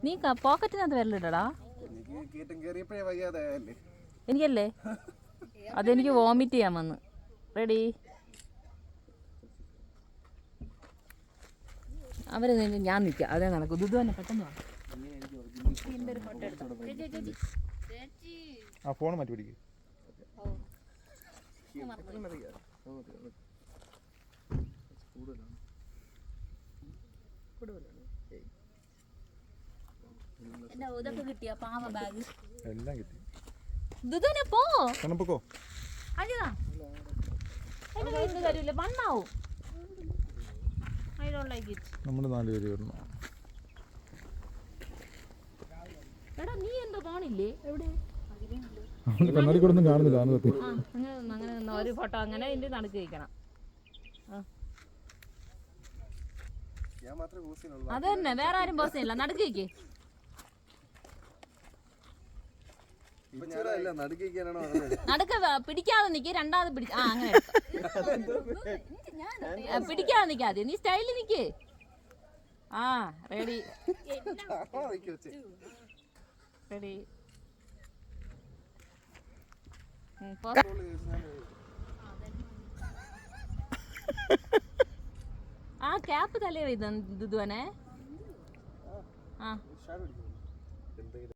നീ പോക്കറ്റിനകത്ത് വിരലിടടാ. എനിക്കല്ലേ അതെനിക്ക് വോമിറ്റ് ചെയ്യാൻ വന്ന്. റെഡി? അവര് ഞാൻ നിൽക്കാം, അതേ നടക്കും. ഇത് തന്നെ പെട്ടെന്ന് വാ. ഫോൺ മാറ്റി പിടിക്കും. ഇതൊക്കെ കിട്ടിയ പാവ ബാഗ് എല്ലാം കിട്ടി. പോ അജിതാ, എന്റെ കയ്യിൽ നിന്ന് തരൂല, മണ്ണാവും. I don't like it. നമ്മൾ 4 പേര് വരുന്നു. എടാ നീ എന്താ കാണില്ലേ? എവിടെ കണ്ണാടി കൂടെ ഒന്നും കാണുന്നില്ല. അങ്ങനെ ഒരു ഫോട്ടോ അങ്ങനെ ഇതിന്റെ നടക്ക് വയ്ക്കണം. അത് തന്നെ, വേറെ ആരും പോസ് ചെയ്യില്ല. നടക്ക് വയ്ക്കേ. നടക്ക് പിടിക്കാതെ നിക്ക്. രണ്ടാമത് പിടിച്ച അങ്ങനെ പിടിക്കാതെ നിക്കാതെ നീ സ്റ്റൈലിൽ നിക്ക്. Ready ready. ക്യാപ്പ് തലേ ഇതുവനെ.